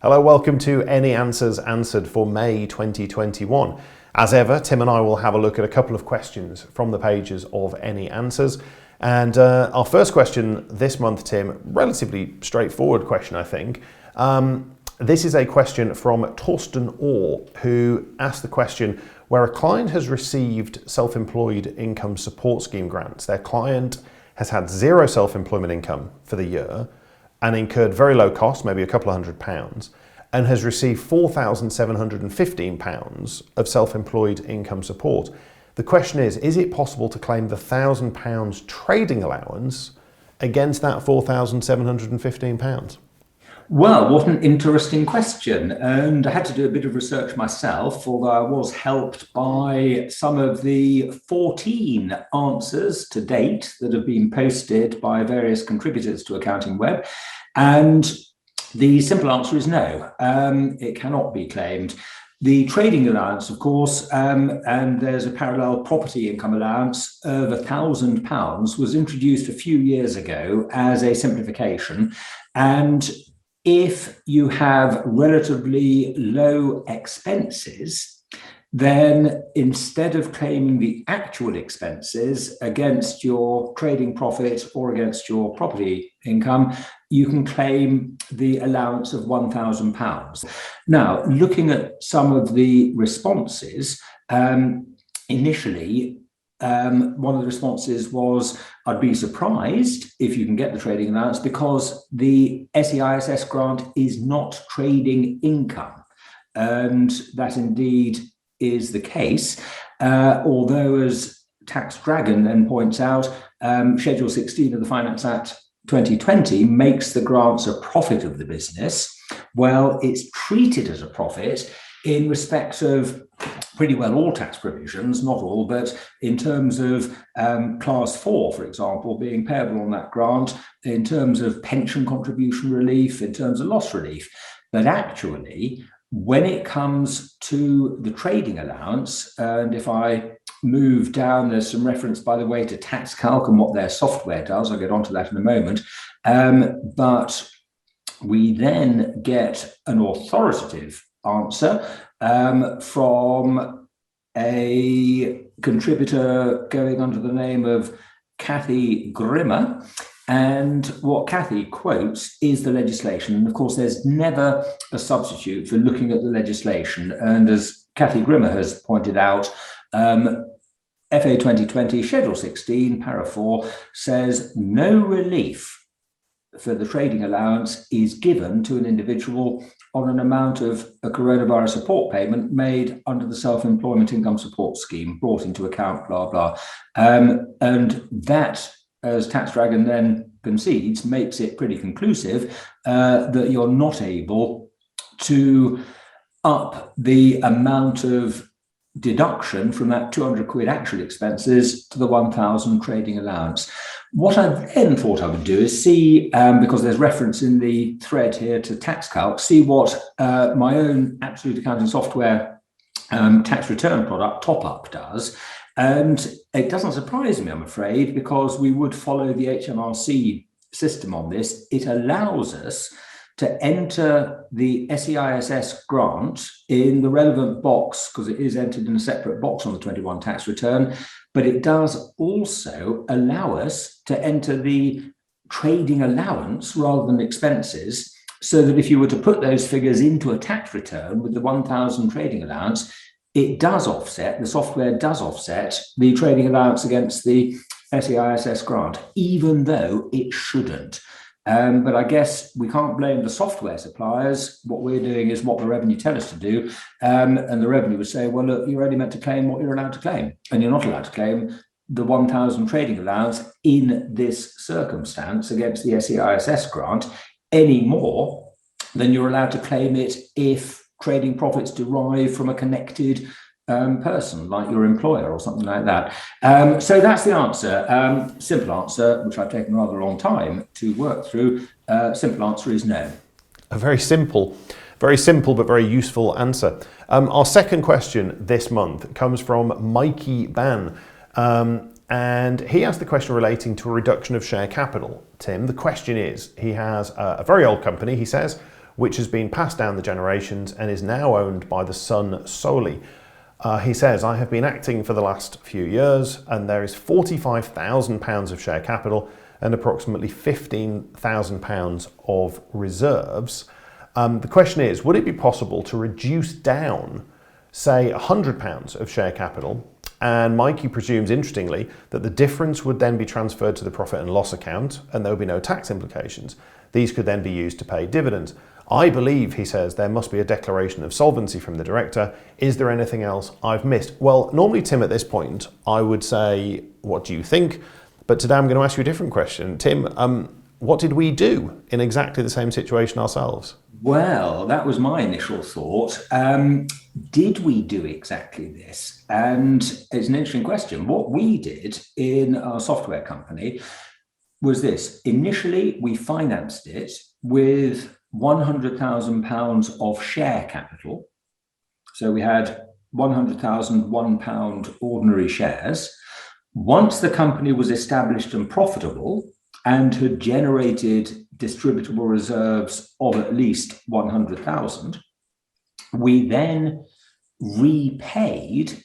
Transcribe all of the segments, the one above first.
Hello, welcome to Any Answers Answered for May 2021. As ever, Tim and I will have a look at a couple of questions from the pages of Any Answers. And our first question this month, Tim, relatively straightforward question, I think. This is a question from Torsten Orr, who asked the question, where a client has received self-employed income support scheme grants. Their client has had zero self-employment income for the year and incurred very low costs, maybe a couple of £100, and has received £4,715 of self-employed income support. The question is it possible to claim the £1,000 trading allowance against that £4,715? Well, what an interesting question. And I had to do a bit of research myself, although I was helped by some of the 14 answers to date that have been posted by various contributors to AccountingWEB. And the simple answer is no, it cannot be claimed. The trading allowance, of course, and there's a parallel property income allowance of £1,000 was introduced a few years ago as a simplification. And if you have relatively low expenses, then instead of claiming the actual expenses against your trading profit or against your property income, you can claim the allowance of £1,000. Now, looking at some of the responses, initially, one of the responses was, I'd be surprised if you can get the trading allowance because the SEISS grant is not trading income. And that indeed is the case. Although, as Tax Dragon then points out, Schedule 16 of the Finance Act 2020 makes the grants a profit of the business. Well, it's treated as a profit in respect of pretty well all tax provisions, not all, but in terms of Class 4, for example, being payable on that grant, in terms of pension contribution relief, in terms of loss relief. But actually, when it comes to the trading allowance, and if I move down, there's some reference, by the way, to TaxCalc and what their software does. I'll get onto that in a moment. But we then get an authoritative answer from a contributor going under the name of Kathy Grimmer. And what Kathy quotes is the legislation. And of course, there's never a substitute for looking at the legislation. And as Kathy Grimmer has pointed out, FA 2020 Schedule 16, Para 4 says no relief for the trading allowance is given to an individual on an amount of a coronavirus support payment made under the self-employment income support scheme, brought into account, blah, blah. And that, as Tax Dragon then concedes, makes it pretty conclusive that you're not able to up the amount of deduction from that 200 quid actual expenses to the 1,000 trading allowance. What I then thought I would do is see, because there's reference in the thread here to TaxCalc, see what my own Absolute Accounting Software tax return product, Top Up, does. And it doesn't surprise me, I'm afraid, because we would follow the HMRC system on this. It allows us to enter the SEISS grant in the relevant box, because it is entered in a separate box on the 21 tax return, but it does also allow us to enter the trading allowance rather than expenses, so that if you were to put those figures into a tax return with the 1,000 trading allowance, it does offset, the software does offset the trading allowance against the SEISS grant, even though it shouldn't. But I guess we can't blame the software suppliers. What we're doing is what the revenue tell us to do. And the revenue would say, well, look, you're only meant to claim what you're allowed to claim. And you're not allowed to claim the 1,000 trading allowance in this circumstance against the SEISS grant any more than you're allowed to claim it if trading profits derive from a connected person, like your employer or something like that. So that's the answer. Simple answer, which I've taken a rather long time to work through. Simple answer is no. A very simple but very useful answer. Our second question this month comes from Mikey Ban. And he asked the question relating to a reduction of share capital. Tim, the question is, he has a very old company, he says, which has been passed down the generations and is now owned by the son solely. He says, I have been acting for the last few years and there is £45,000 of share capital and approximately £15,000 of reserves. The question is, would it be possible to reduce down, say, £100 of share capital? And Mikey presumes, interestingly, that the difference would then be transferred to the profit and loss account and there would be no tax implications. These could then be used to pay dividends. I believe, he says, there must be a declaration of solvency from the director. Is there anything else I've missed? Well, normally, Tim, at this point, I would say, what do you think? But today I'm going to ask you a different question. Tim, what did we do in exactly the same situation ourselves? Well, that was my initial thought. Did we do exactly this? And it's an interesting question. What we did in our software company was this. Initially, we financed it with £100,000 of share capital. So we had £100,001 ordinary shares. Once the company was established and profitable and had generated distributable reserves of at least 100,000, we then repaid,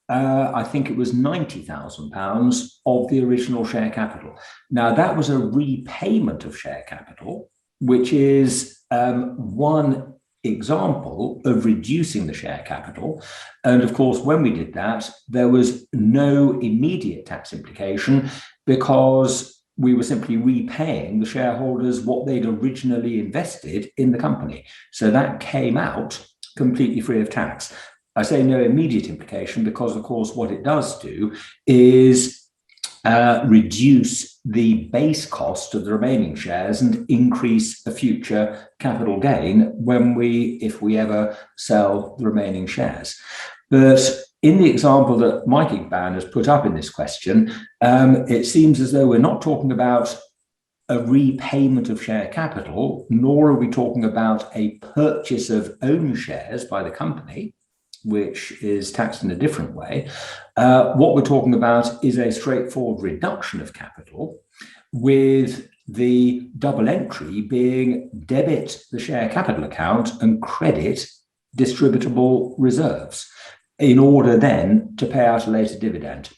I think it was £90,000 of the original share capital. Now, that was a repayment of share capital, which is one example of reducing the share capital. And of course, when we did that, there was no immediate tax implication because we were simply repaying the shareholders what they'd originally invested in the company. So that came out completely free of tax. I say no immediate implication because, of course, what it does do is reduce the base cost of the remaining shares and increase a future capital gain if we ever sell the remaining shares. But in the example that Mike Igban has put up in this question, it seems as though we're not talking about a repayment of share capital, nor are we talking about a purchase of own shares by the company, which is taxed in a different way. What we're talking about is a straightforward reduction of capital, with the double entry being debit the share capital account and credit distributable reserves in order then to pay out a later dividend.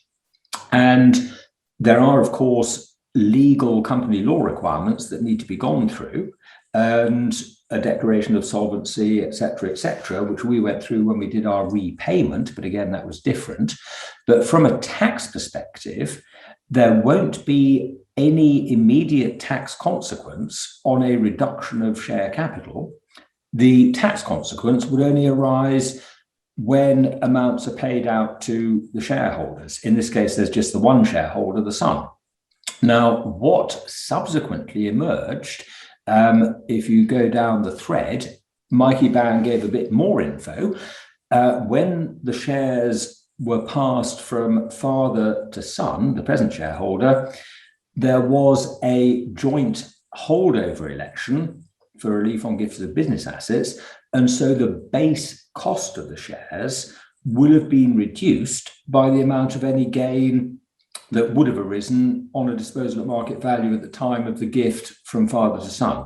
And there are, of course, legal company law requirements that need to be gone through, and a declaration of solvency, etc., which we went through when we did our repayment. But again, that was different. But from a tax perspective, there won't be any immediate tax consequence on a reduction of share capital. The tax consequence would only arise when amounts are paid out to the shareholders. In this case, there's just the one shareholder, the son. Now, what subsequently emerged, if you go down the thread, Mikey Ban gave a bit more info. When the shares were passed from father to son, the present shareholder, there was a joint holdover election for relief on gifts of business assets. And so the base cost of the shares will have been reduced by the amount of any gain that would have arisen on a disposal at market value at the time of the gift from father to son.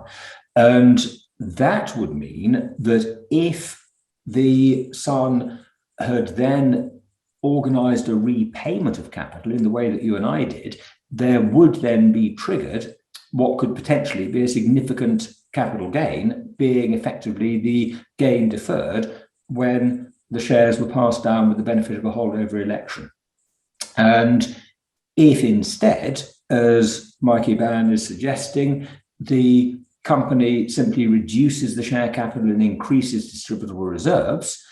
And that would mean that if the son had then organised a repayment of capital in the way that you and I did, there would then be triggered what could potentially be a significant capital gain, being effectively the gain deferred when the shares were passed down with the benefit of a holdover election. And if instead, as Mikey Ban is suggesting, the company simply reduces the share capital and increases distributable reserves,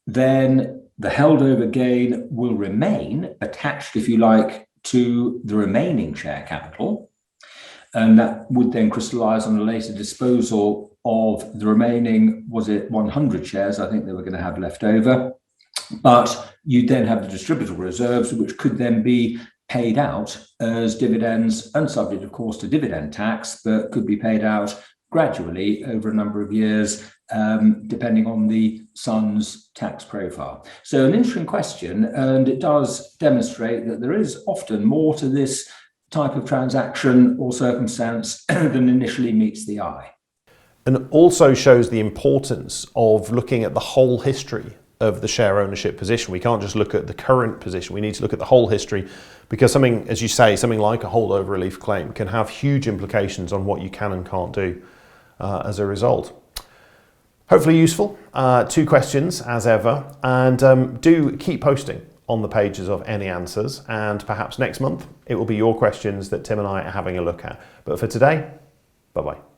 then the held over gain will remain attached, if you like, to the remaining share capital. And that would then crystallize on a later disposal of the remaining, was it 100 shares, I think they were going to have left over. But you then have the distributable reserves, which could then be paid out as dividends, and subject, of course, to dividend tax, but could be paid out gradually over a number of years, depending on the son's tax profile. So an interesting question, and it does demonstrate that there is often more to this type of transaction or circumstance than initially meets the eye. and also shows the importance of looking at the whole history of the share ownership position. We can't just look at the current position, we need to look at the whole history, because something, as you say, something like a holdover relief claim can have huge implications on what you can and can't do as a result. Hopefully useful. 2 questions as ever, and do keep posting on the pages of Any Answers, and perhaps next month it will be your questions that Tim and I are having a look at. But for today, bye-bye.